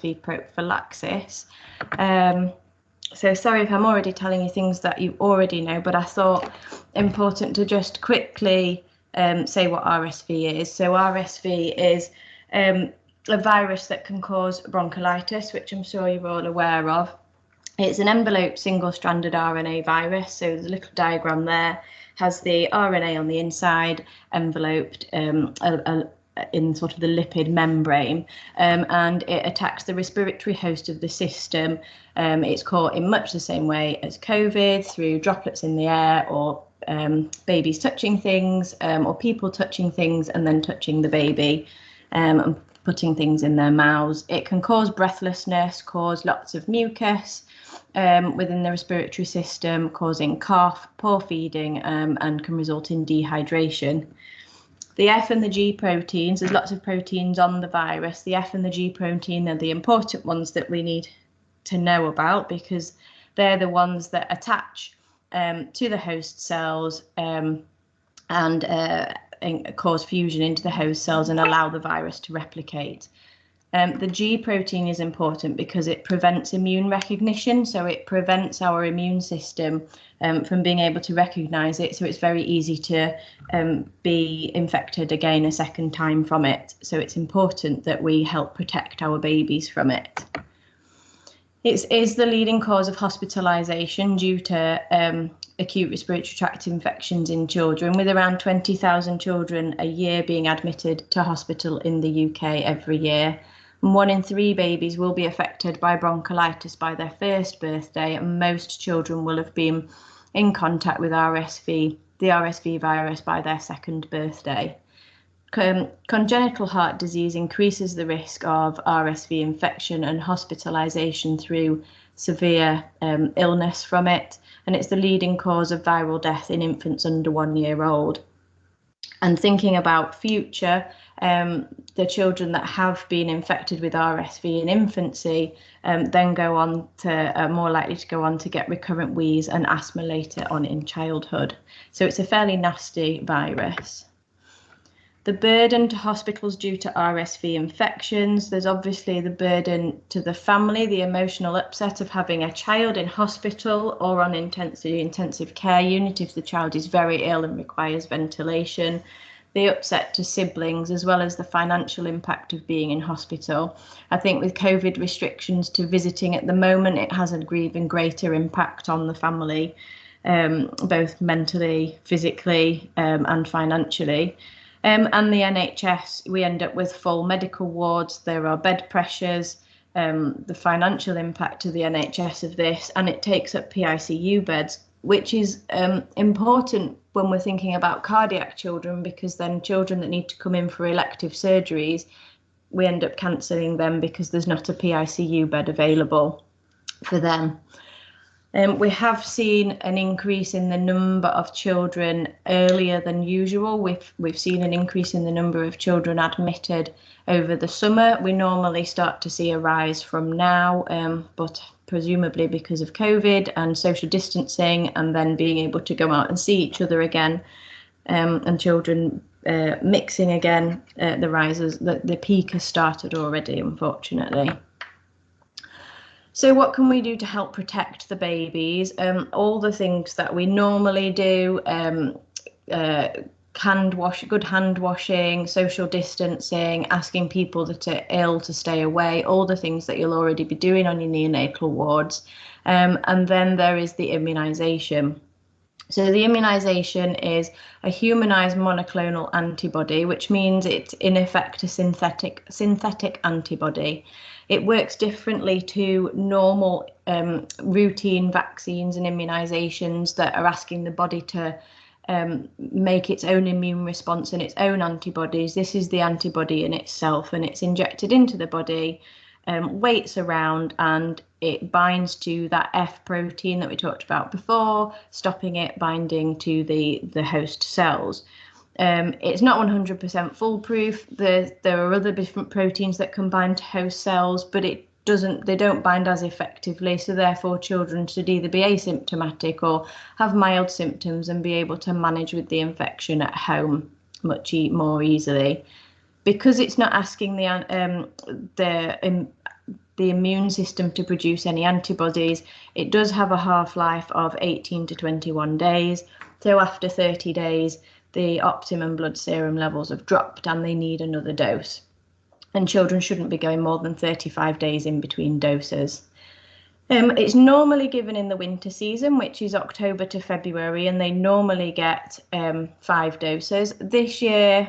RSV prophylaxis. So sorry if I'm already telling you things that you already know, but I thought important to just quickly say what RSV is. So RSV is a virus that can cause bronchiolitis, which I'm sure you're all aware of. It's an enveloped single-stranded RNA virus. So there's a little diagram there, has the RNA on the inside, enveloped in sort of the lipid membrane, and it attacks the respiratory host of the system. It's caught in much the same way as COVID, through droplets in the air, or babies touching things, or people touching things and then touching the baby and putting things in their mouths. It can cause breathlessness, cause lots of mucus within the respiratory system, causing cough, poor feeding, and can result in dehydration. The F and the G proteins, there's lots of proteins on the virus. The F and the G protein are the important ones that we need to know about, because they're the ones that attach to the host cells and cause fusion into the host cells and allow the virus to replicate. The G protein is important because it prevents immune recognition, so it prevents our immune system from being able to recognize it, so it's very easy to be infected again a second time from it. So it's important that we help protect our babies from it. It is the leading cause of hospitalization due to acute respiratory tract infections in children, with around 20,000 children a year being admitted to hospital in the UK every year. And 1 in 3 babies will be affected by bronchiolitis by their first birthday, and most children will have been in contact with RSV, the RSV virus, by their second birthday. Congenital heart disease increases the risk of RSV infection and hospitalization through severe illness from it, and it's the leading cause of viral death in infants under 1 year old. And thinking about future, the children that have been infected with RSV in infancy then go on to are more likely to go on to get recurrent wheeze and asthma later on in childhood. So it's a fairly nasty virus. The burden to hospitals due to RSV infections, there's obviously the burden to the family, the emotional upset of having a child in hospital or on intensive care unit if the child is very ill and requires ventilation, the upset to siblings, as well as the financial impact of being in hospital. I think with COVID restrictions to visiting at the moment, it has an even greater impact on the family, both mentally, physically, and financially. And the NHS, we end up with full medical wards, there are bed pressures, the financial impact to the NHS of this, and it takes up PICU beds, which is important when we're thinking about cardiac children, because then children that need to come in for elective surgeries, we end up cancelling them because there's not a PICU bed available for them. We have seen an increase in the number of children earlier than usual. We've seen an increase in the number of children admitted over the summer. We normally start to see a rise from now, but presumably because of COVID and social distancing and then being able to go out and see each other again, and children mixing again, the peak has started already, unfortunately. So what can we do to help protect the babies? All the things that we normally do, good hand washing, social distancing, asking people that are ill to stay away, all the things that you'll already be doing on your neonatal wards. And then there is the immunisation. So the immunisation is a humanised monoclonal antibody, which means it's in effect a synthetic antibody. It works differently to normal routine vaccines and immunisations that are asking the body to make its own immune response and its own antibodies. This is the antibody in itself, and it's injected into the body, waits around, and it binds to that F protein that we talked about before, stopping it binding to the host cells. It's not 100% foolproof. There are other different proteins that can bind to host cells, but they don't bind as effectively. So therefore, children should either be asymptomatic or have mild symptoms and be able to manage with the infection at home much more easily. Because it's not asking the the immune system to produce any antibodies. It does have a half-life of 18 to 21 days. So after 30 days, the optimum blood serum levels have dropped and they need another dose. And children shouldn't be going more than 35 days in between doses. It's normally given in the winter season, which is October to February, and they normally get 5 doses. This year,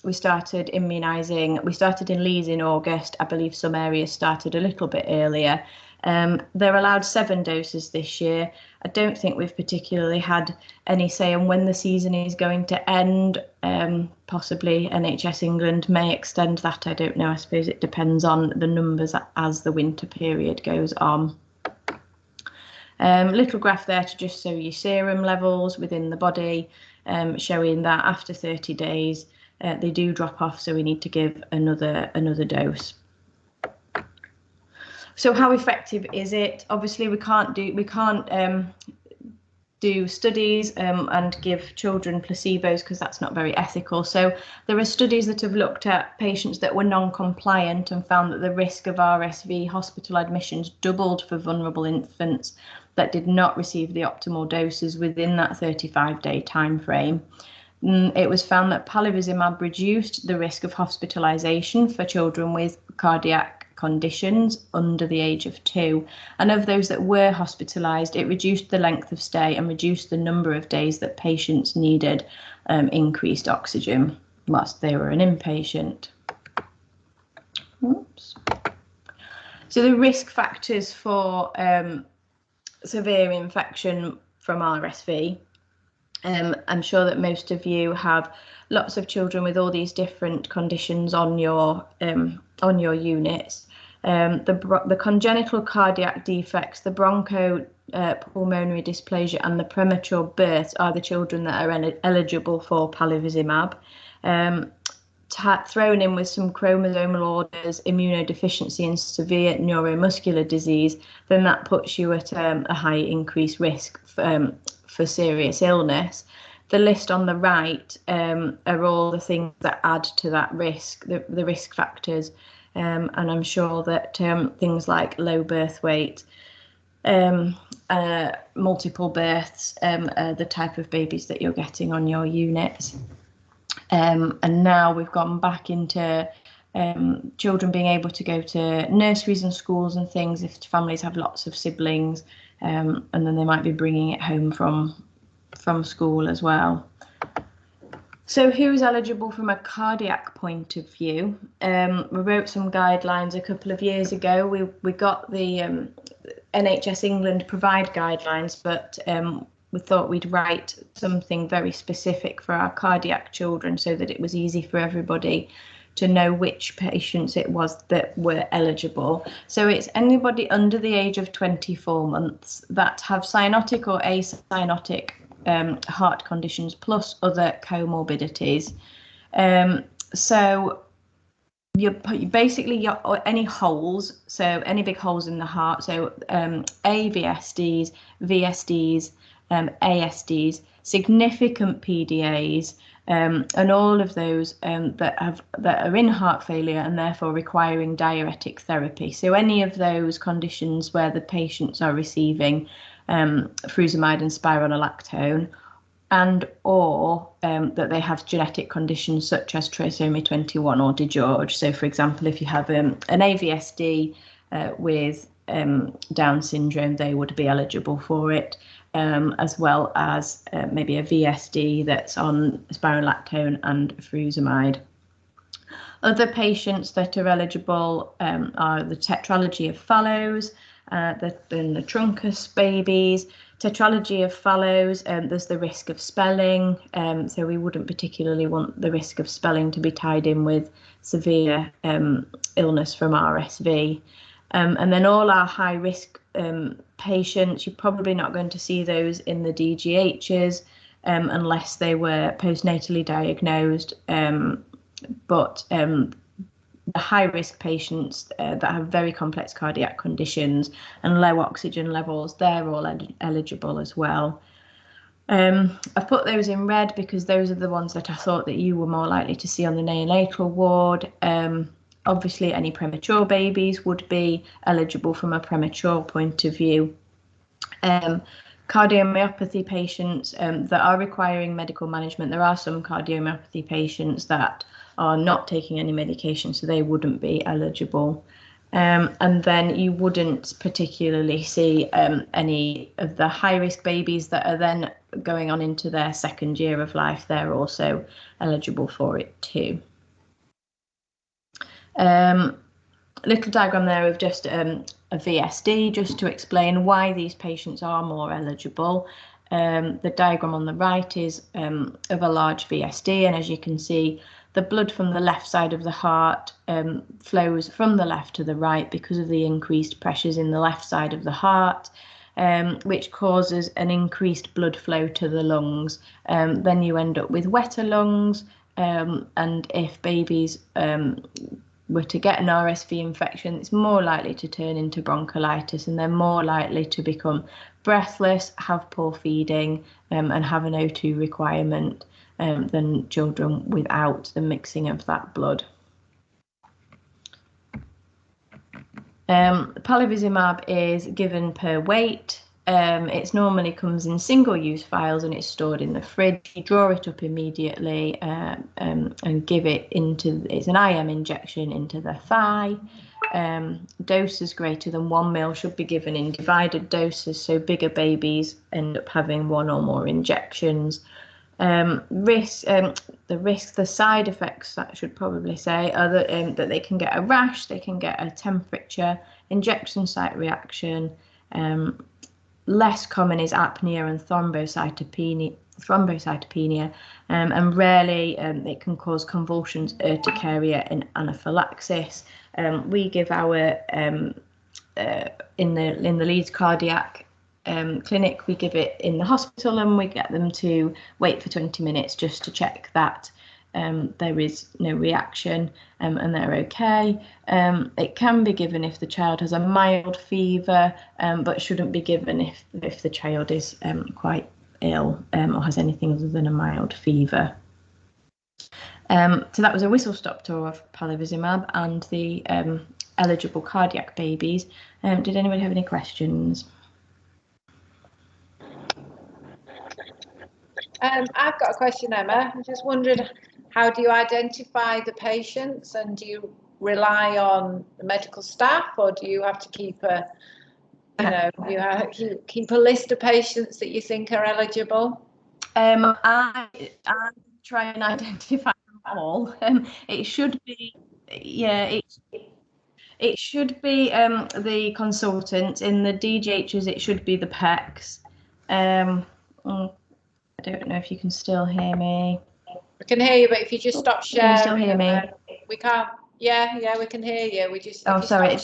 we started immunising. We started in Leeds in August. I believe some areas started a little bit earlier. They're allowed 7 doses this year. I don't think we've particularly had any say on when the season is going to end. Possibly NHS England may extend that. I don't know. I suppose it depends on the numbers as the winter period goes on. Little graph there to just show you serum levels within the body, showing that after 30 days they do drop off, so we need to give another dose. So how effective is it? Obviously, we can't do studies and give children placebos because that's not very ethical. So there are studies that have looked at patients that were non-compliant and found that the risk of RSV hospital admissions doubled for vulnerable infants that did not receive the optimal doses within that 35-day time frame. It was found that Polyvizimab reduced the risk of hospitalisation for children with cardiac conditions under the age of 2, and of those that were hospitalised, it reduced the length of stay and reduced the number of days that patients needed increased oxygen whilst they were an inpatient. Oops. So the risk factors for severe infection from RSV. I'm sure that most of you have lots of children with all these different conditions on your units. The congenital cardiac defects, the bronchopulmonary dysplasia, and the premature births are the children that are eligible for Polyvizimab. Thrown in with some chromosomal orders, immunodeficiency, and severe neuromuscular disease, then that puts you at a high increased risk for serious illness. The list on the right are all the things that add to that risk, the risk factors. And I'm sure that things like low birth weight, multiple births are the type of babies that you're getting on your units. And now we've gone back into children being able to go to nurseries and schools and things if families have lots of siblings, and then they might be bringing it home from school as well. So who is eligible from a cardiac point of view? We wrote some guidelines a couple of years ago. We got the NHS England provide guidelines, but we thought we'd write something very specific for our cardiac children so that it was easy for everybody to know which patients it was that were eligible. So it's anybody under the age of 24 months that have cyanotic or acyanotic heart conditions plus other comorbidities. So you basically any holes, so any big holes in the heart, so AVSDs, VSDs, ASDs, significant PDAs, and all of those that are in heart failure and therefore requiring diuretic therapy. So any of those conditions where the patients are receiving furosemide and spironolactone, and or that they have genetic conditions such as trisomy 21 or DiGeorge. So for example, if you have an AVSD with Down syndrome, they would be eligible for it, as well as maybe a VSD that's on spironolactone and furosemide. Other patients that are eligible are the tetralogy of Fallows, the truncus babies. Tetralogy of Fallows, there's the risk of spelling, so we wouldn't particularly want the risk of spelling to be tied in with severe illness from RSV. And then all our high risk patients, you're probably not going to see those in the DGHs unless they were postnatally diagnosed, but the high-risk patients that have very complex cardiac conditions and low oxygen levels, they're all eligible as well. I've put those in red because those are the ones that I thought that you were more likely to see on the neonatal ward. Obviously, any premature babies would be eligible from a premature point of view. Cardiomyopathy patients that are requiring medical management, there are some cardiomyopathy patients that are not taking any medication, so they wouldn't be eligible. And then you wouldn't particularly see any of the high-risk babies that are then going on into their second year of life. They're also eligible for it too. Little diagram there of just a VSD, just to explain why these patients are more eligible. The diagram on the right is of a large VSD, and as you can see, the blood from the left side of the heart flows from the left to the right because of the increased pressures in the left side of the heart, which causes an increased blood flow to the lungs. Then you end up with wetter lungs, and if babies were to get an RSV infection, it's more likely to turn into bronchiolitis, and they're more likely to become breathless, have poor feeding, and have an O2 requirement than children without the mixing of that blood. Polyvizimab is given per weight. It normally comes in single-use vials and it's stored in the fridge. You draw it up immediately and give it it's an IM injection into the thigh. Doses greater than 1 ml should be given in divided doses, so bigger babies end up having 1 or more injections. The side effects, I should probably say, are that they can get a rash, they can get a temperature, injection site reaction. Less common is apnea and thrombocytopenia, and rarely it can cause convulsions, urticaria, and anaphylaxis. We give our in the Leeds cardiac clinic, we give it in the hospital, and we get them to wait for 20 minutes just to check that there is no reaction and they're okay. It can be given if the child has a mild fever, but shouldn't be given if the child is quite ill or has anything other than a mild fever. So that was a whistle-stop tour of Polyvizimab and the eligible cardiac babies. Did anybody have any questions? I've got a question, Emma. I just wondered, how do you identify the patients, and do you rely on the medical staff, or do you have to keep you keep a list of patients that you think are eligible? I try and identify them all. It should be, yeah, it should be the consultants. In the DGHs, it should be the PECs. I don't know if you can still hear me. We can hear you, but if you just stop sharing. Can you still hear me? We can't. Yeah, we can hear you. We just. Oh, sorry.